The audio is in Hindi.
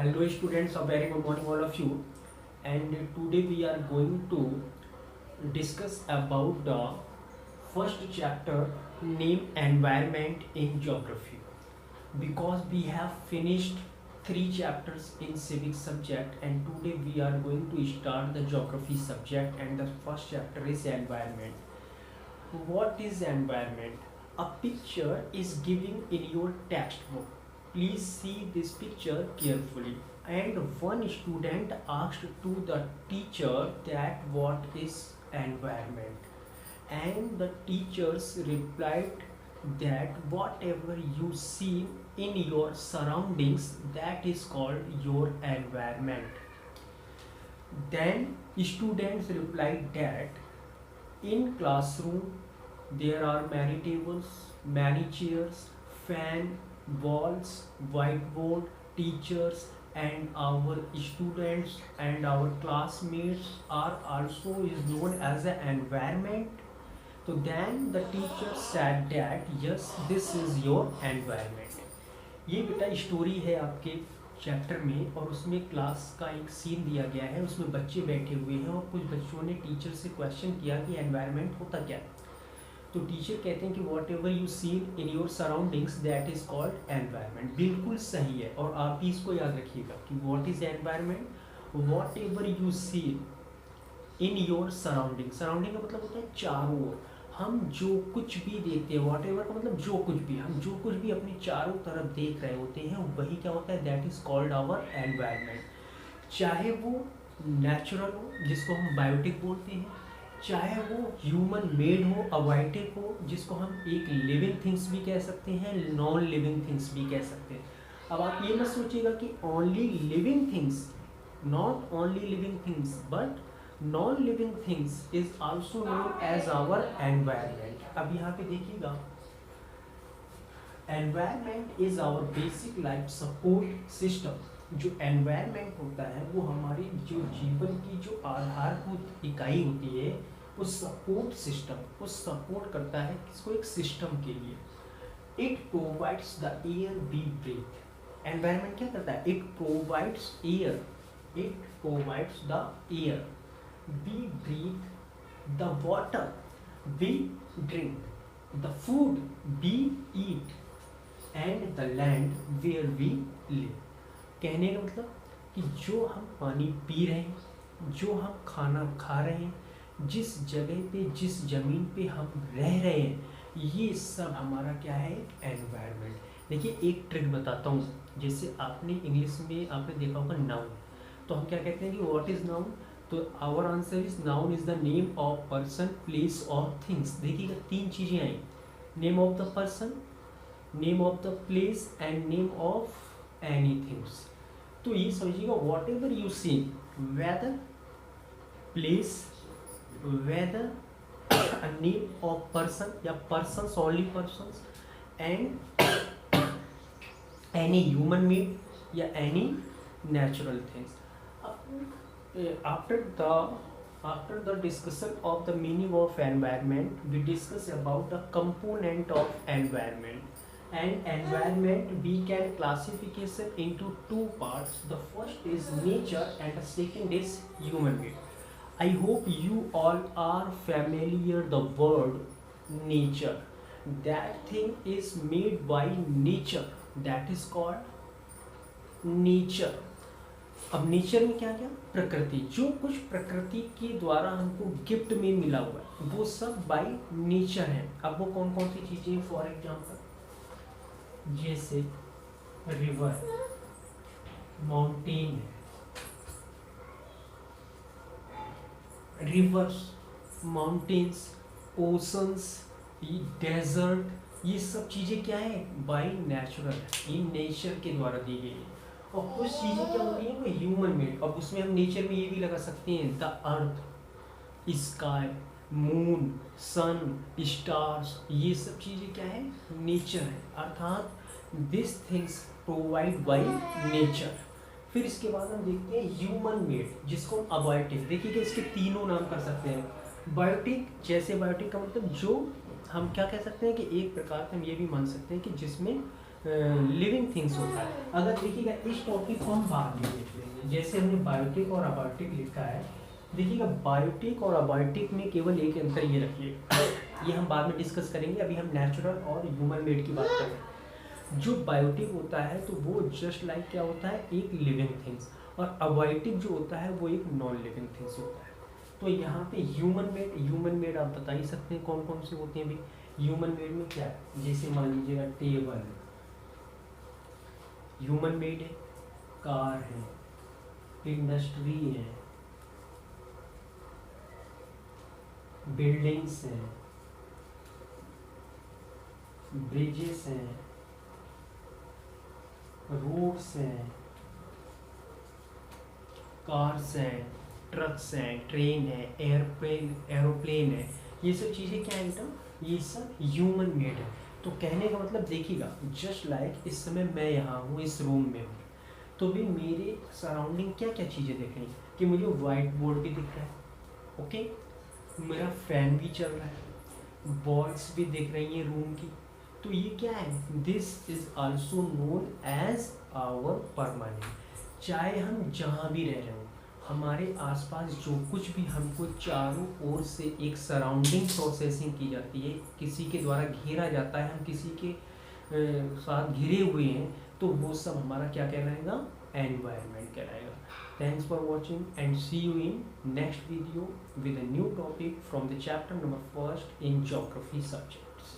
Hello students, a very good morning all of you. And today we are going to discuss about the first chapter name environment in geography. Because we have finished 3 chapters in civic subject and today we are going to start the geography subject and the first chapter is environment. What is environment? A picture is given in your textbook. Please see this picture carefully. And one student asked to the teacher that what is environment. And the teachers replied that whatever you see in your surroundings that is called your environment. Then students replied that in classroom there are many tables, many chairs, fan, walls, whiteboard, teachers and our students and our classmates are also is known as an environment. So then the teacher said that yes, this is your environment. ये बेटा स्टोरी है आपके चैप्टर में और उसमें क्लास का एक सीन दिया गया है, उसमें बच्चे बैठे हुए हैं और कुछ बच्चों ने टीचर से क्वेश्चन किया कि एनवायरनमेंट होता क्या है। तो टीचर कहते हैं कि what ever you seen in your surroundings that is called environment. बिल्कुल सही है और आप भी इसको याद रखिएगा कि what is environment, what ever you seen in your surrounding. Surrounding का मतलब होता है चारों ओर, हम जो कुछ भी देखते हैं, वॉट एवर का मतलब जो कुछ भी, हम जो कुछ भी अपने चारों तरफ देख रहे होते हैं वही क्या होता है, that is called our environment. चाहे वो नेचुरल हो जिसको हम बायोटिक बोलते हैं, चाहे वो ह्यूमन मेड हो, अवाइटिक हो जिसको हम एक लिविंग थिंग्स भी कह सकते हैं, नॉन लिविंग थिंग्स भी कह सकते हैं। अब आप ये मत सोचिएगा कि only living things, not only living things but non living things is also known as our environment. अब यहाँ पे देखिएगा, environment is our basic life support system. जो एनवायरनमेंट होता है वो हमारी जो जीवन की जो आधारभूत इकाई होती है, वो सपोर्ट सिस्टम, वो सपोर्ट करता है किसको, एक सिस्टम के लिए। It provides the air we breathe. Environment क्या करता है, it provides air, it provides the air we breathe, the water we drink, the food we eat and the land where we live। कहने का मतलब कि जो हम पानी पी रहे हैं, जो हम खाना खा रहे हैं, जिस जगह पे, जिस ज़मीन पे हम रह रहे हैं, ये सब हमारा क्या है, एनवायरनमेंट। देखिए एक ट्रिक बताता हूँ, जैसे आपने इंग्लिश में आपने देखा होगा नाउन, तो हम क्या कहते हैं कि व्हाट इज़ नाउन, तो our answer is noun is the name of person, place और थिंग्स। देखिएगा 3 चीज़ें आई, name of the person, name of the place and name of any things. तो ये समझिएगा, whatever you see, whether, place, whether, name of person या person, only person and any human made या any natural things. After the discussion of the meaning of environment, we discuss about the component of environment. And environment we can classification into 2 parts. The first is nature and the second is human made. I hope you all are familiar the word nature. That thing is made by nature. That is called nature. अब नेचर में क्या क्या, प्रकृति, जो कुछ प्रकृति के द्वारा हमको गिफ्ट में मिला हुआ है वो सब बाय नेचर है। अब वो कौन कौन सी चीजें, फॉर एग्जांपल जैसे river, mountain, rivers, mountains, oceans, desert, ये सब चीजें क्या है, बाय नेचुरल है, ये नेचर के द्वारा दी गई है। और कुछ चीज़ें क्या होती हैं वो ह्यूमन मेड। अब उसमें हम नेचर में ये भी लगा सकते हैं, the earth, sky, moon, sun, stars, ये सब चीज़ें क्या है, नेचर है, अर्थात this things provide by nature. फिर इसके बाद हम देखते हैं ह्यूमन मेड, जिसको हम अबायोटिक, देखिए कि इसके 3 नाम कर सकते हैं। बायोटिक, जैसे बायोटिक का मतलब जो हम क्या कह सकते हैं कि एक प्रकार से हम ये भी मान सकते हैं कि जिसमें लिविंग थिंग्स होता है। अगर देखिएगा इस टॉपिक को हम बाद में देख लेंगे, जैसे हमने बायोटिक और अबायोटिक लिखा है। देखिएगा बायोटिक और अबायोटिक में केवल एक अंतर ये रखिए, ये हम बाद में डिस्कस करेंगे, अभी हम नेचुरल और ह्यूमन मेड की बात कर रहे हैं। जो बायोटिक होता है तो वो जस्ट लाइक क्या होता है, एक लिविंग थिंग्स, और अबायोटिक जो होता है वो एक नॉन लिविंग थिंग्स होता है। तो यहाँ पे ह्यूमन मेड आप बता ही सकते हैं कौन कौन से होते हैं भाई। ह्यूमन मेड में क्या है, जैसे मान लीजिएगा टेबल ह्यूमन मेड है, कार है, इंडस्ट्री है, बिल्डिंग्स हैं, ब्रिजेस हैं, रोड्स हैं, कार्स हैं, ट्रक्स हैं, ट्रेन है, एरोप्लेन है, ये सब चीज़ें क्या है बेटा, ये सब ह्यूमन मेड है। तो कहने का मतलब देखिएगा जस्ट लाइक इस समय मैं यहाँ हूँ, इस रूम में हूँ, तो भी मेरे सराउंडिंग क्या क्या चीज़ें दिख रही हैं कि मुझे वाइट बोर्ड भी दिख रहा है, ओके, मेरा फैन भी चल रहा है, वॉल्स भी दिख रही हैं रूम की। तो ये क्या है, this is also known as our permanent. चाहे हम जहाँ भी रह रहे हो, हमारे आसपास जो कुछ भी हमको चारों ओर से एक सराउंडिंग प्रोसेसिंग की जाती है, किसी के द्वारा घेरा जाता है, हम किसी के साथ घिरे हुए हैं, तो वो सब हमारा क्या कहलाएगा, एनवायरनमेंट कहलाएगा। Thanks for watching and see you in next video with a new topic from the chapter number 1 in geography subjects.